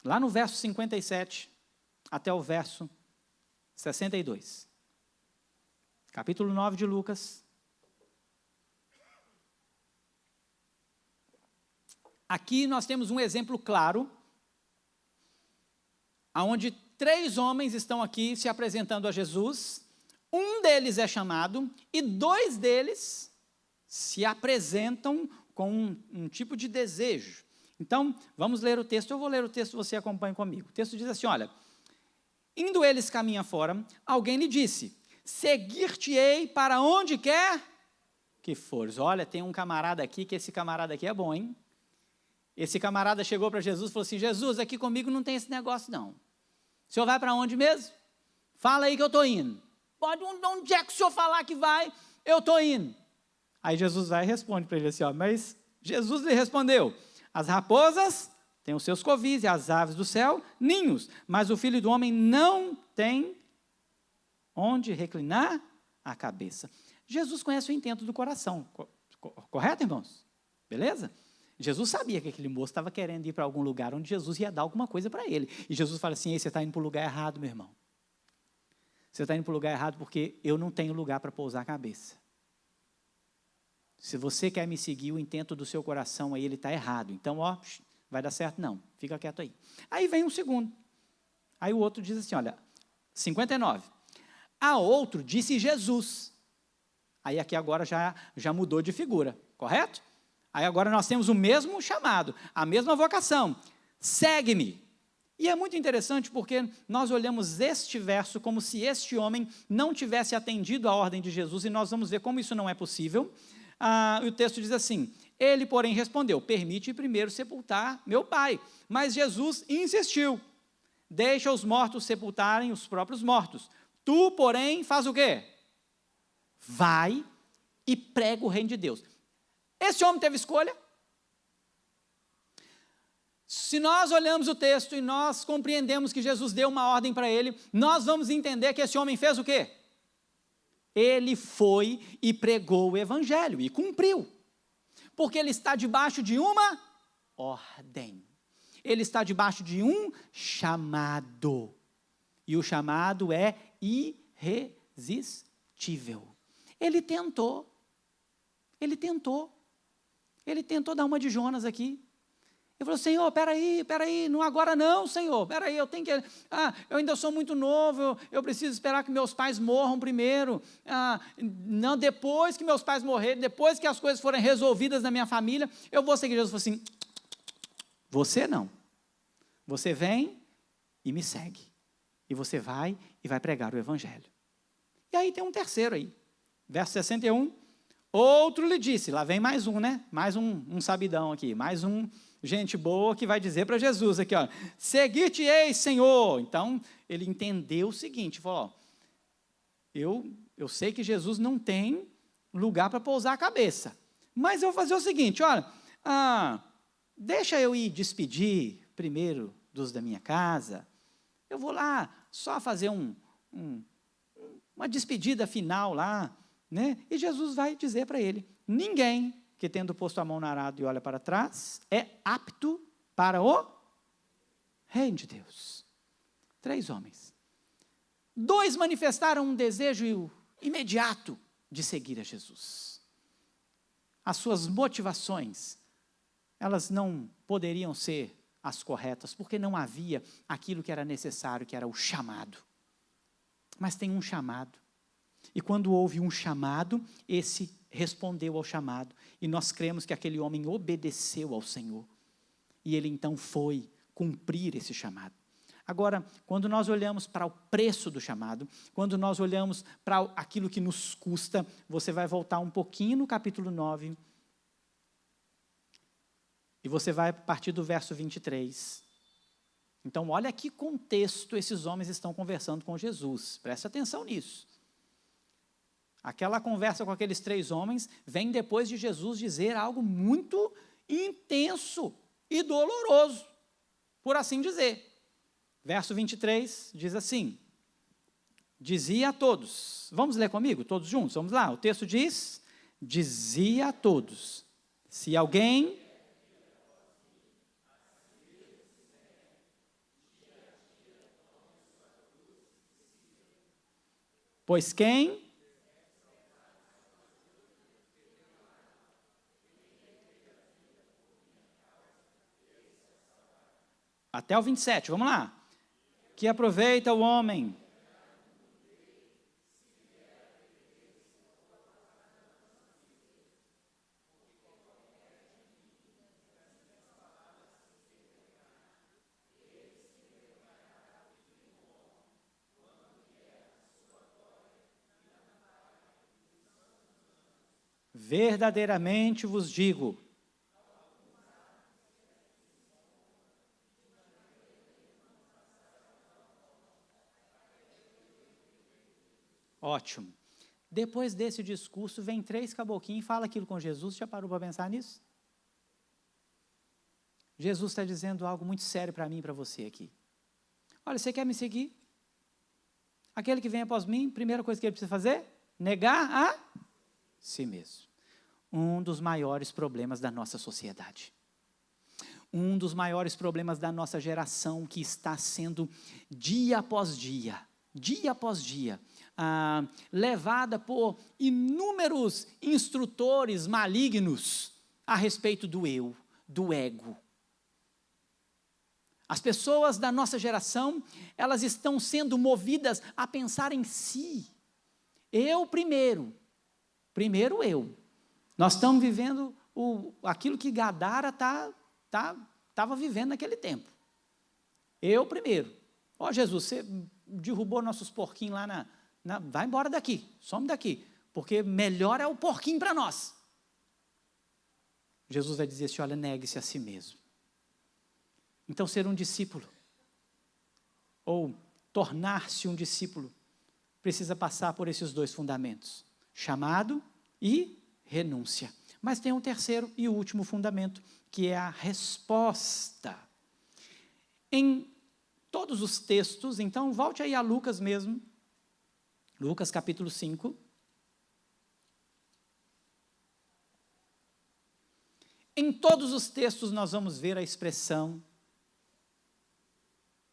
Lá no verso 57 até o verso 62. Capítulo 9 de Lucas. Aqui nós temos um exemplo claro, onde 3 homens estão aqui se apresentando a Jesus, um deles é chamado e 2 deles se apresentam com um tipo de desejo. Então, vamos ler o texto, eu vou ler o texto, você acompanha comigo. O texto diz assim, olha, indo eles caminho fora, alguém lhe disse, seguir-te-ei para onde quer que fores. Olha, tem um camarada aqui, que esse camarada aqui é bom, hein? Esse camarada chegou para Jesus e falou assim, Jesus, aqui comigo não tem esse negócio não. O senhor vai para onde mesmo? Fala aí que eu estou indo. Pode, onde é que o senhor falar que vai, eu estou indo. Aí Jesus vai e responde para ele assim, ó, mas Jesus lhe respondeu, as raposas têm os seus covis e as aves do céu, ninhos, mas o Filho do Homem não tem onde reclinar a cabeça. Jesus conhece o intento do coração, correto, irmãos? Beleza? Jesus sabia que aquele moço estava querendo ir para algum lugar onde Jesus ia dar alguma coisa para ele. E Jesus fala assim, ei, você está indo para o lugar errado, meu irmão. Você está indo para o lugar errado porque eu não tenho lugar para pousar a cabeça. Se você quer me seguir, o intento do seu coração aí, ele está errado. Então, ó, vai dar certo não, fica quieto aí. Aí vem um segundo. Aí o outro diz assim, olha, 59. A outro disse Jesus. Aí aqui agora já mudou de figura, correto? Aí agora nós temos o mesmo chamado, a mesma vocação, segue-me. E é muito interessante porque nós olhamos este verso como se este homem não tivesse atendido a ordem de Jesus, e nós vamos ver como isso não é possível. O texto diz assim, ele porém respondeu, permite primeiro sepultar meu pai. Mas Jesus insistiu, deixa os mortos sepultarem os próprios mortos. Tu, porém, faz o quê? Vai e prega o reino de Deus. Esse homem teve escolha? Se nós olhamos o texto e nós compreendemos que Jesus deu uma ordem para ele, nós vamos entender que esse homem fez o quê? Ele foi e pregou o evangelho e cumpriu. Porque ele está debaixo de uma ordem. Ele está debaixo de um chamado. E o chamado é irresistível. Ele tentou dar uma de Jonas aqui. Ele falou, Senhor, peraí, não agora não, Senhor, peraí, eu tenho que, eu ainda sou muito novo, eu preciso esperar que meus pais morram primeiro, não, depois que meus pais morrerem, depois que as coisas forem resolvidas na minha família, eu vou seguir. Jesus falou assim, você não, você vem e me segue, e você vai e vai pregar o evangelho. E aí tem um terceiro aí, verso 61, outro lhe disse, lá vem mais um, né, mais um sabidão aqui, mais um gente boa que vai dizer para Jesus aqui, ó, seguir-te-ei, Senhor. Então, ele entendeu o seguinte, falou, ó, eu sei que Jesus não tem lugar para pousar a cabeça, mas eu vou fazer o seguinte, olha, deixa eu ir despedir primeiro dos da minha casa, eu vou lá só fazer uma despedida final lá, né? E Jesus vai dizer para ele, ninguém que tendo posto a mão no arado e olha para trás, é apto para o reino de Deus. 3 homens. 2 manifestaram um desejo imediato de seguir a Jesus. As suas motivações, elas não poderiam ser as corretas, porque não havia aquilo que era necessário, que era o chamado. Mas tem um chamado. E quando houve um chamado, esse respondeu ao chamado, e nós cremos que aquele homem obedeceu ao Senhor, e ele então foi cumprir esse chamado. Agora, quando nós olhamos para o preço do chamado, quando nós olhamos para aquilo que nos custa, você vai voltar um pouquinho no capítulo 9, e você vai partir do verso 23. Então, olha que contexto esses homens estão conversando com Jesus, presta atenção nisso. Aquela conversa com aqueles 3 homens vem depois de Jesus dizer algo muito intenso e doloroso, por assim dizer. Verso 23 diz assim: dizia a todos, vamos ler comigo, todos juntos, vamos lá, o texto diz, dizia a todos, se alguém... Pois quem... Até o 27, vamos lá. Que aproveita o homem. Verdadeiramente vos digo. Ótimo. Depois desse discurso, vem 3 caboclinhos e fala aquilo com Jesus. Já parou para pensar nisso? Jesus está dizendo algo muito sério para mim e para você aqui. Olha, você quer me seguir? Aquele que vem após mim, primeira coisa que ele precisa fazer? Negar a si mesmo. Um dos maiores problemas da nossa sociedade. Um dos maiores problemas da nossa geração, que está sendo dia após dia, levada por inúmeros instrutores malignos a respeito do eu, do ego. As pessoas da nossa geração, elas estão sendo movidas a pensar em si. Eu primeiro eu. Nós estamos vivendo aquilo que Gadara estava vivendo naquele tempo. Eu primeiro. Ó, Jesus, você derrubou nossos porquinhos lá vai embora daqui, some daqui, porque melhor é o porquinho para nós. Jesus vai dizer assim, olha, negue-se a si mesmo. Então, ser um discípulo, ou tornar-se um discípulo, precisa passar por esses 2 fundamentos, chamado e renúncia. Mas tem um terceiro e último fundamento, que é a resposta. Em todos os textos, então, volte aí a Lucas mesmo, Lucas capítulo 5. Em todos os textos nós vamos ver a expressão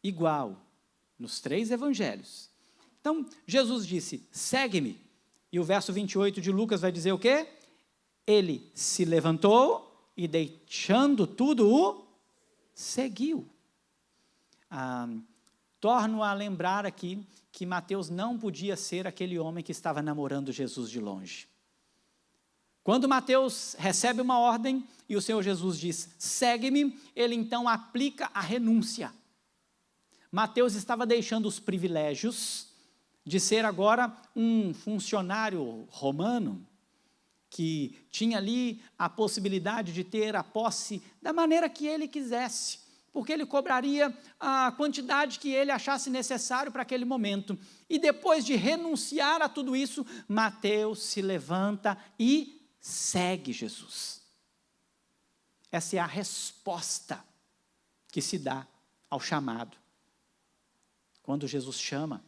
igual, nos 3 evangelhos. Então, Jesus disse, segue-me, e o verso 28 de Lucas vai dizer o quê? Ele se levantou e deixando tudo o seguiu. Torno a lembrar aqui que Mateus não podia ser aquele homem que estava namorando Jesus de longe. Quando Mateus recebe uma ordem e o Senhor Jesus diz, segue-me, ele então aplica a renúncia. Mateus estava deixando os privilégios de ser agora um funcionário romano, que tinha ali a possibilidade de ter a posse da maneira que ele quisesse, porque ele cobraria a quantidade que ele achasse necessário para aquele momento. E depois de renunciar a tudo isso, Mateus se levanta e segue Jesus. Essa é a resposta que se dá ao chamado. Quando Jesus chama,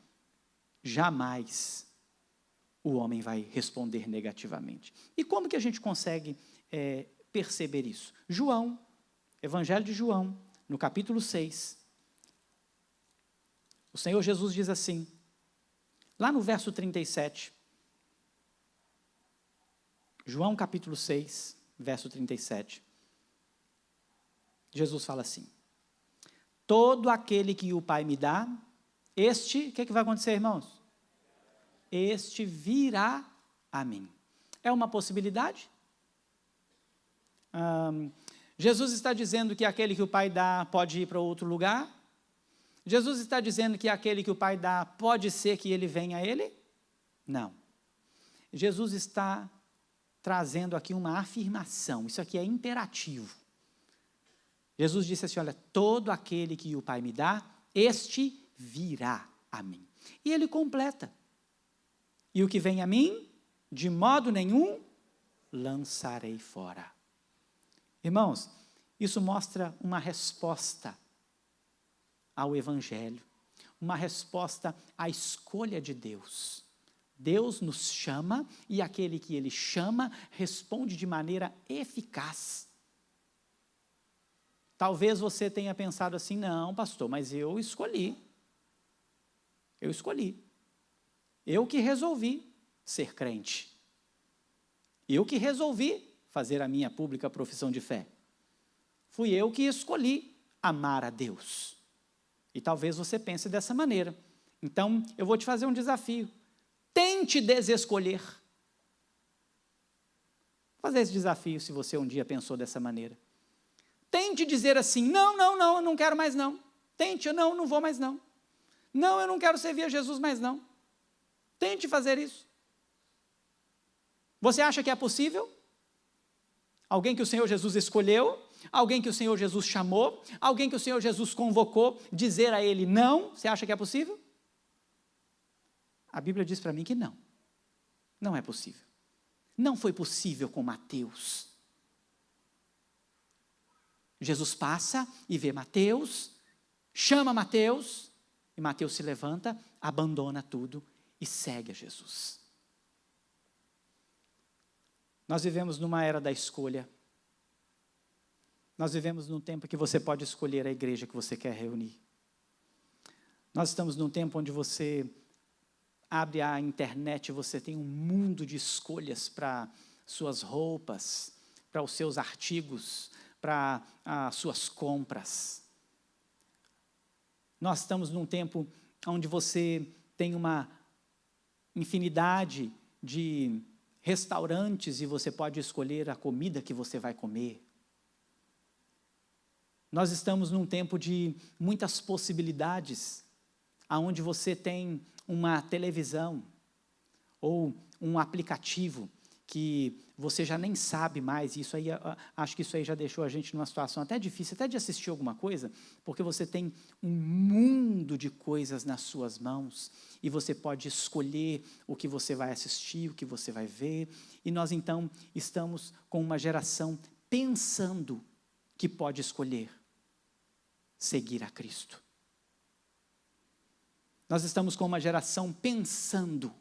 jamais o homem vai responder negativamente. E como que a gente consegue perceber isso? João, Evangelho de João, no capítulo 6, o Senhor Jesus diz assim, lá no verso 37, João capítulo 6, verso 37, Jesus fala assim, todo aquele que o Pai me dá, o que vai acontecer, irmãos? Este virá a mim. É uma possibilidade? Jesus está dizendo que aquele que o Pai dá pode ir para outro lugar? Jesus está dizendo que aquele que o Pai dá pode ser que ele venha a ele? Não. Jesus está trazendo aqui uma afirmação, isso aqui é imperativo. Jesus disse assim, olha, todo aquele que o Pai me dá, este virá a mim. E ele completa. E o que vem a mim, de modo nenhum lançarei fora. Irmãos, isso mostra uma resposta ao Evangelho, uma resposta à escolha de Deus. Deus nos chama e aquele que Ele chama responde de maneira eficaz. Talvez você tenha pensado assim, não, pastor, mas eu escolhi. Eu escolhi. Eu que resolvi ser crente. Eu que resolvi fazer a minha pública profissão de fé. Fui eu que escolhi amar a Deus. E talvez você pense dessa maneira. Então, eu vou te fazer um desafio. Tente desescolher. Vou fazer esse desafio se você um dia pensou dessa maneira. Tente dizer assim, não, eu não quero mais não. Tente, não vou mais não. Não, eu não quero servir a Jesus mais não. Tente fazer isso. Você acha que é possível? Alguém que o Senhor Jesus escolheu, alguém que o Senhor Jesus chamou, alguém que o Senhor Jesus convocou, dizer a ele não, você acha que é possível? A Bíblia diz para mim que não. Não é possível. Não foi possível com Mateus. Jesus passa e vê Mateus, chama Mateus, e Mateus se levanta, abandona tudo e segue a Jesus. Nós vivemos numa era da escolha. Nós vivemos num tempo que você pode escolher a igreja que você quer reunir. Nós estamos num tempo onde você abre a internet, você tem um mundo de escolhas para suas roupas, para os seus artigos, para as suas compras. Nós estamos num tempo onde você tem uma infinidade de restaurantes e você pode escolher a comida que você vai comer. Nós estamos num tempo de muitas possibilidades, aonde você tem uma televisão ou um aplicativo que você já nem sabe mais, isso aí, acho que isso aí já deixou a gente numa situação até difícil, até de assistir alguma coisa, porque você tem um mundo de coisas nas suas mãos, e você pode escolher o que você vai assistir, o que você vai ver, e nós então estamos com uma geração pensando que pode escolher seguir a Cristo. Nós estamos com uma geração pensando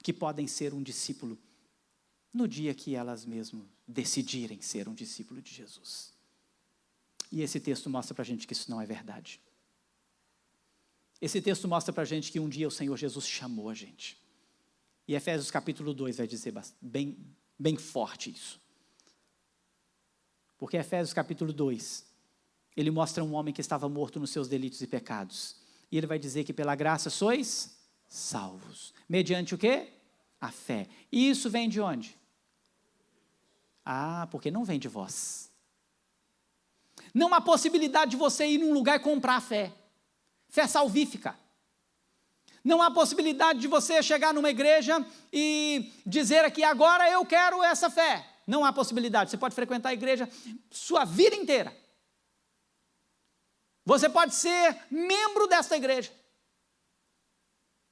que podem ser um discípulo no dia que elas mesmas decidirem ser um discípulo de Jesus. E esse texto mostra para a gente que isso não é verdade. Esse texto mostra para a gente que um dia o Senhor Jesus chamou a gente. E Efésios capítulo 2 vai dizer bem forte isso. Porque Efésios capítulo 2, ele mostra um homem que estava morto nos seus delitos e pecados. E ele vai dizer que pela graça sois salvos. Mediante o quê? A fé. E isso vem de onde? Porque não vem de vós. Não há possibilidade de você ir num lugar e comprar a fé. Fé salvífica. Não há possibilidade de você chegar numa igreja e dizer aqui, agora eu quero essa fé. Não há possibilidade. Você pode frequentar a igreja sua vida inteira. Você pode ser membro desta igreja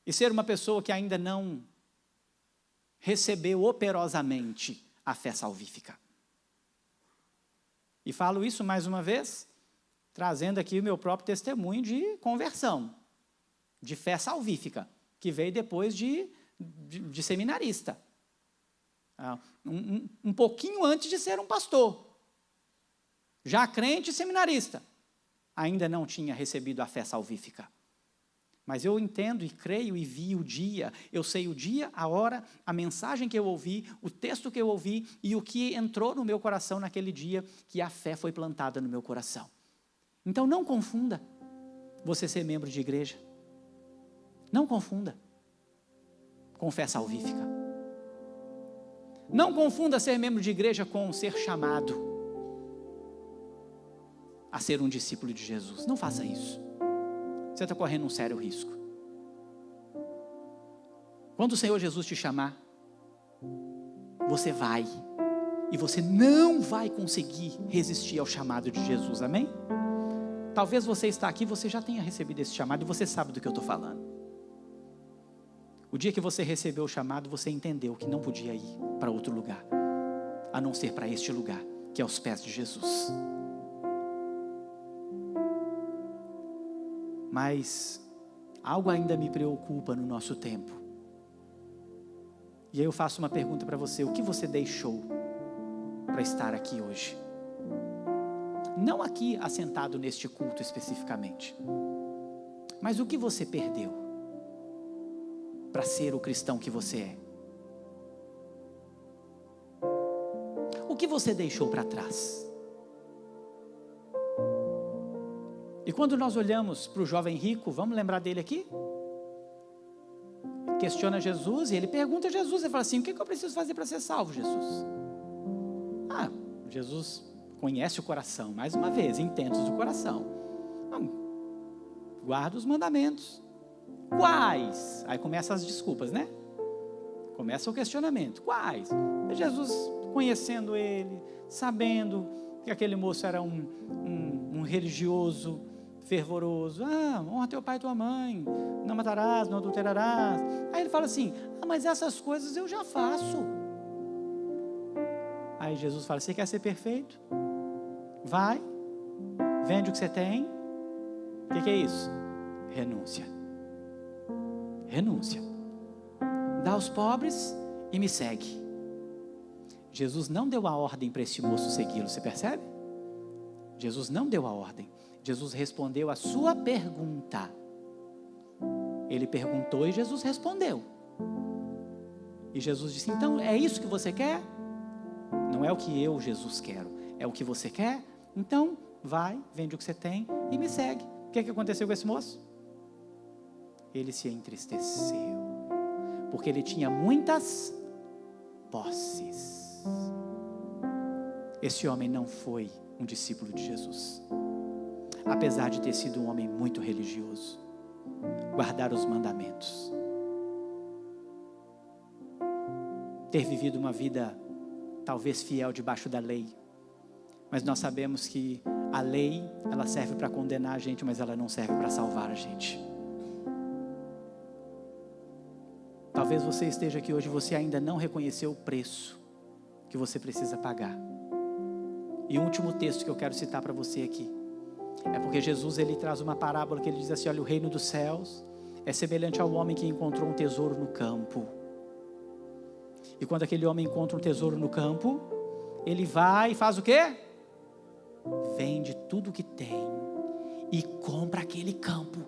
e ser uma pessoa que ainda não recebeu operosamente a fé salvífica. E falo isso mais uma vez, trazendo aqui o meu próprio testemunho de conversão, de fé salvífica, que veio depois de seminarista. Um pouquinho antes de ser um pastor. Já crente e seminarista. Ainda não tinha recebido a fé salvífica. Mas eu entendo e creio e vi o dia, eu sei o dia, a hora, a mensagem que eu ouvi, o texto que eu ouvi e o que entrou no meu coração naquele dia, que a fé foi plantada no meu coração. Então não confunda você ser membro de igreja. Não confunda com fé salvífica. Não confunda ser membro de igreja com ser chamado a ser um discípulo de Jesus. Não faça isso. Você está correndo um sério risco. Quando o Senhor Jesus te chamar, você vai. E você não vai conseguir resistir ao chamado de Jesus, amém? Talvez você está aqui, você já tenha recebido esse chamado e você sabe do que eu estou falando. O dia que você recebeu o chamado, você entendeu que não podia ir para outro lugar, a não ser para este lugar, que é aos pés de Jesus. Mas algo ainda me preocupa no nosso tempo. E aí eu faço uma pergunta para você: o que você deixou para estar aqui hoje? Não aqui assentado neste culto especificamente, mas o que você perdeu para ser o cristão que você é? O que você deixou para trás? E quando nós olhamos para o jovem rico, vamos lembrar dele aqui? Questiona Jesus e ele pergunta a Jesus, ele fala assim: o que eu preciso fazer para ser salvo, Jesus? Jesus conhece o coração, mais uma vez, intentos do coração. Guarda os mandamentos. Quais? Aí começam as desculpas, né? Começa o questionamento. Quais? E Jesus, conhecendo ele, sabendo que aquele moço era um religioso fervoroso. Honra teu pai e tua mãe, não matarás, não adulterarás. Aí ele fala assim: mas essas coisas eu já faço. Aí Jesus fala: você quer ser perfeito? Vai, vende o que você tem. O que é isso? Renúncia. Renúncia. Dá aos pobres e me segue. Jesus não deu a ordem para esse moço segui-lo, você percebe? Jesus não deu a ordem. Jesus respondeu a sua pergunta. Ele perguntou e Jesus respondeu. E Jesus disse: então é isso que você quer? Não é o que eu, Jesus, quero. É o que você quer? Então vai, vende o que você tem e me segue. O que aconteceu com esse moço? Ele se entristeceu, porque ele tinha muitas posses. Esse homem não foi um discípulo de Jesus, apesar de ter sido um homem muito religioso, guardar os mandamentos, ter vivido uma vida talvez fiel debaixo da lei. Mas nós sabemos que a lei, ela serve para condenar a gente, mas ela não serve para salvar a gente. Talvez você esteja aqui hoje e você ainda não reconheceu o preço que você precisa pagar. E o último texto que eu quero citar para você aqui é porque Jesus, ele traz uma parábola que ele diz assim: olha, o reino dos céus é semelhante ao homem que encontrou um tesouro no campo. E quando aquele homem encontra um tesouro no campo, ele vai e faz o quê? Vende tudo que tem e compra aquele campo.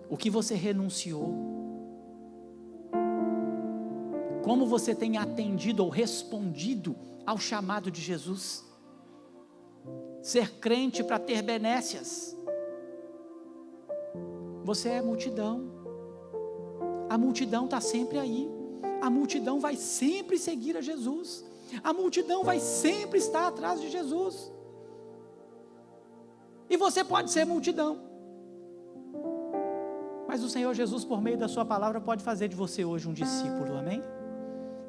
O que você renunciou? Como você tem atendido ou respondido ao chamado de Jesus? Ser crente para ter benécias. Você é multidão. A multidão está sempre aí. A multidão vai sempre seguir a Jesus. A multidão vai sempre estar atrás de Jesus. E você pode ser multidão. Mas o Senhor Jesus, por meio da sua palavra, pode fazer de você hoje um discípulo, amém?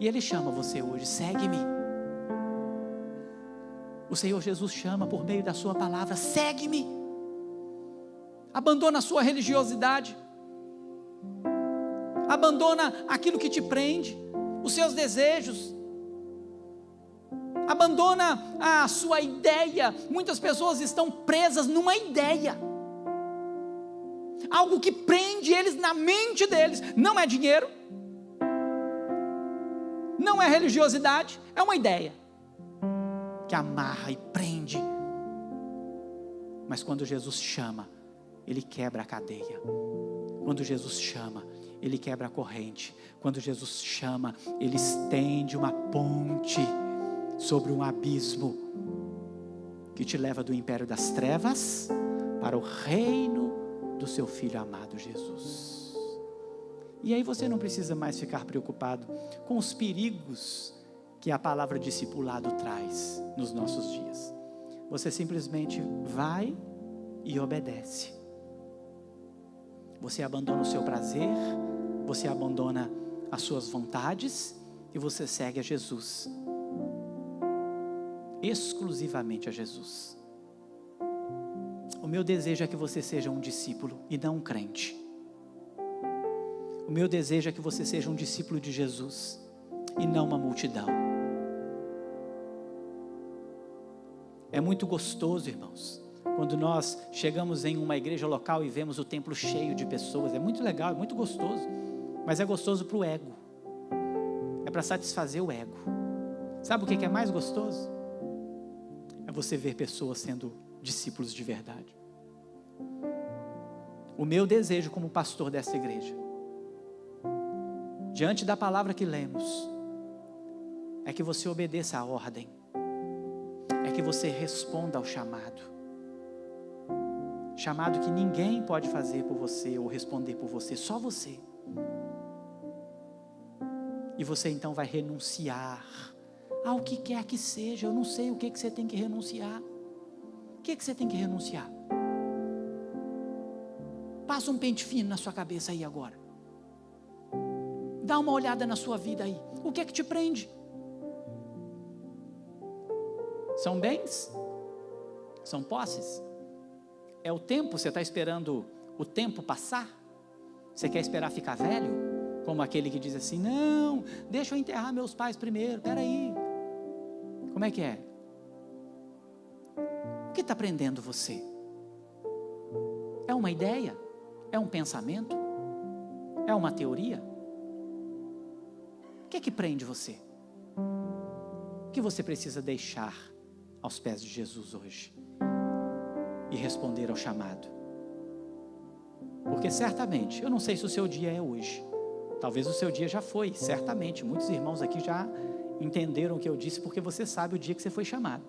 E Ele chama você hoje: segue-me. O Senhor Jesus chama por meio da sua palavra: segue-me. Abandona a sua religiosidade. Abandona aquilo que te prende, os seus desejos. Abandona a sua ideia. Muitas pessoas estão presas numa ideia. Algo que prende eles na mente deles. Não é dinheiro, não é religiosidade, é uma ideia que amarra e prende. Mas quando Jesus chama, Ele quebra a cadeia. Quando Jesus chama, Ele quebra a corrente. Quando Jesus chama, Ele estende uma ponte sobre um abismo que te leva do império das trevas para o reino do seu Filho amado Jesus. E aí você não precisa mais ficar preocupado com os perigos que a palavra discipulado traz nos nossos dias. Você simplesmente vai e obedece. Você abandona o seu prazer, você abandona as suas vontades e você segue a Jesus. Exclusivamente a Jesus. O meu desejo é que você seja um discípulo e não um crente. O meu desejo é que você seja um discípulo de Jesus e não uma multidão. É muito gostoso, irmãos, quando nós chegamos em uma igreja local e vemos o templo cheio de pessoas. É muito legal, é muito gostoso, mas é gostoso para o ego. É para satisfazer o ego. Sabe o que é mais gostoso? É você ver pessoas sendo discípulos de verdade. O meu desejo como pastor dessa igreja, diante da palavra que lemos, é que você obedeça à ordem, é que você responda ao chamado. Chamado que ninguém pode fazer por você ou responder por você, só você. E você então vai renunciar ao que quer que seja. Eu não sei o que você tem que renunciar. O que você tem que renunciar? Passa um pente fino na sua cabeça aí agora. Dá uma olhada na sua vida aí. O que é que te prende? São bens? São posses? É o tempo? Você está esperando o tempo passar? Você quer esperar ficar velho? Como aquele que diz assim, não, deixa eu enterrar meus pais primeiro, peraí. Como é que é? O que está prendendo você? É uma ideia? É um pensamento? É uma teoria? O que é que prende você? O que você precisa deixar aos pés de Jesus hoje? E responder ao chamado. Porque certamente, eu não sei se o seu dia é hoje. Talvez o seu dia já foi, certamente. Muitos irmãos aqui já entenderam o que eu disse, porque você sabe o dia que você foi chamado.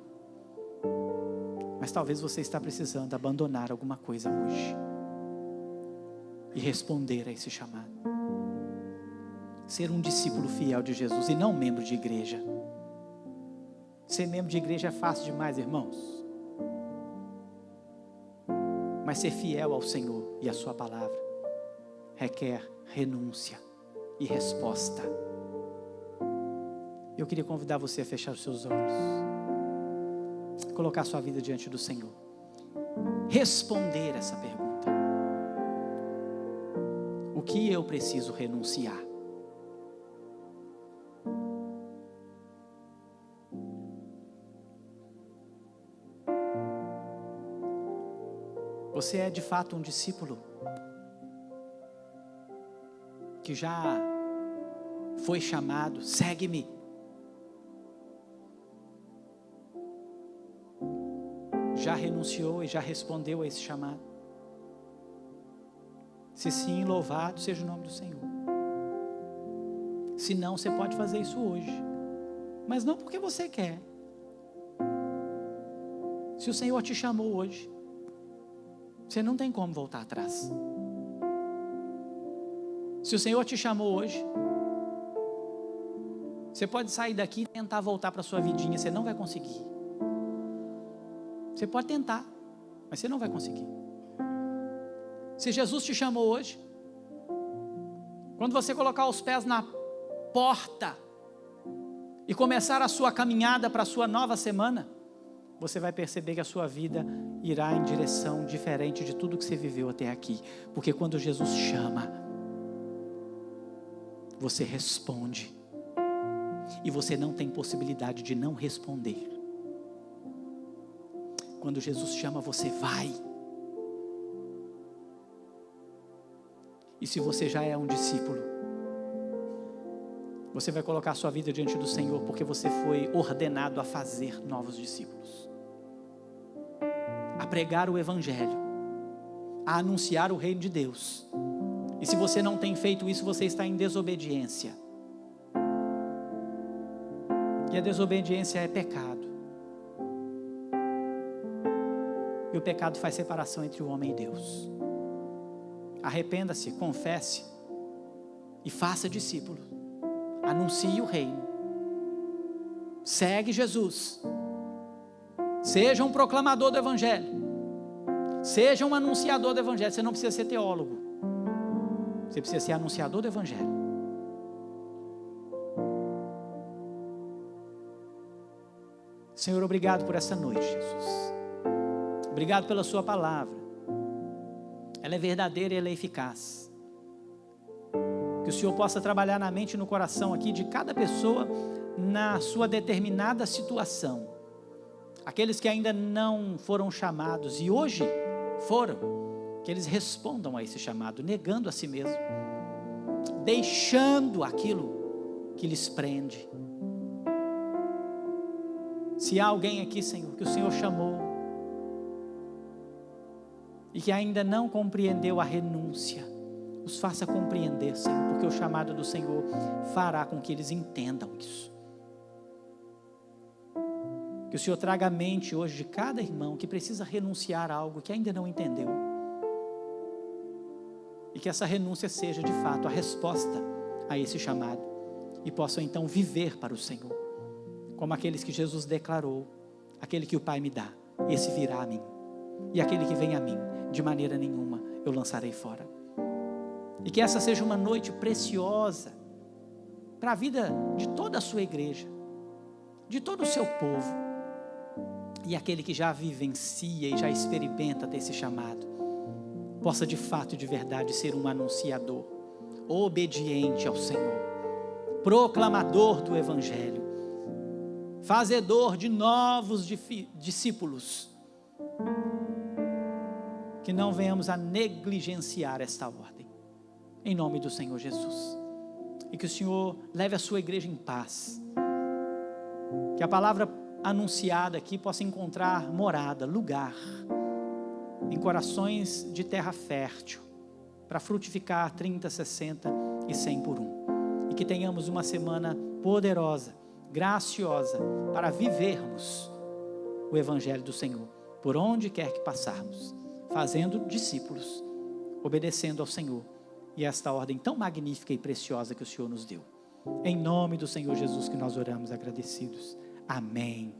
Mas talvez você está precisando abandonar alguma coisa hoje. E responder a esse chamado. Ser um discípulo fiel de Jesus e não membro de igreja. Ser membro de igreja é fácil demais, irmãos. Mas ser fiel ao Senhor e à sua palavra requer renúncia e resposta. Eu queria convidar você a fechar os seus olhos, colocar sua vida diante do Senhor, responder essa pergunta: o que eu preciso renunciar? Você é de fato um discípulo que já foi chamado, segue-me. Já renunciou e já respondeu a esse chamado? Se sim, louvado seja o nome do Senhor. Se não, você pode fazer isso hoje, mas não porque você quer. Se o Senhor te chamou hoje, você não tem como voltar atrás. Se o Senhor te chamou hoje, você pode sair daqui e tentar voltar para a sua vidinha, você não vai conseguir. Você pode tentar, mas você não vai conseguir. Se Jesus te chamou hoje, quando você colocar os pés na porta e começar a sua caminhada para a sua nova semana, você vai perceber que a sua vida irá em direção diferente de tudo que você viveu até aqui. Porque quando Jesus chama, você responde. E você não tem possibilidade de não responder. Quando Jesus chama, você vai. E se você já é um discípulo, você vai colocar a sua vida diante do Senhor, porque você foi ordenado a fazer novos discípulos, a pregar o Evangelho, a anunciar o reino de Deus. E se você não tem feito isso, você está em desobediência. E a desobediência é pecado. E o pecado faz separação entre o homem e Deus. Arrependa-se, confesse e faça discípulo. Anuncie o reino. Segue Jesus. Seja um proclamador do Evangelho. Seja um anunciador do Evangelho. Você não precisa ser teólogo. Você precisa ser anunciador do Evangelho. Senhor, obrigado por essa noite, Jesus. Obrigado pela sua palavra. Ela é verdadeira e ela é eficaz. Que o Senhor possa trabalhar na mente e no coração aqui de cada pessoa na sua determinada situação. Aqueles que ainda não foram chamados e hoje foram, que eles respondam a esse chamado, negando a si mesmo, deixando aquilo que lhes prende. Se há alguém aqui, Senhor, que o Senhor chamou e que ainda não compreendeu a renúncia, os faça compreender, Senhor, porque o chamado do Senhor fará com que eles entendam isso. Que o Senhor traga à mente hoje de cada irmão que precisa renunciar a algo que ainda não entendeu. E que essa renúncia seja de fato a resposta a esse chamado. E possam então viver para o Senhor. Como aqueles que Jesus declarou: aquele que o Pai me dá, esse virá a mim. E aquele que vem a mim, de maneira nenhuma eu lançarei fora. E que essa seja uma noite preciosa para a vida de toda a sua igreja, de todo o seu povo. E aquele que já vivencia e já experimenta desse chamado, possa de fato e de verdade ser um anunciador, obediente ao Senhor, proclamador do Evangelho, fazedor de novos discípulos. Que não venhamos a negligenciar esta ordem, em nome do Senhor Jesus. E que o Senhor leve a sua igreja em paz. Que a palavra anunciada aqui possa encontrar morada, lugar, em corações de terra fértil, para frutificar 30, 60 e 100 por um. E que tenhamos uma semana poderosa, graciosa, para vivermos o Evangelho do Senhor, por onde quer que passarmos, fazendo discípulos, obedecendo ao Senhor, e esta ordem tão magnífica e preciosa que o Senhor nos deu. Em nome do Senhor Jesus que nós oramos agradecidos. Amém.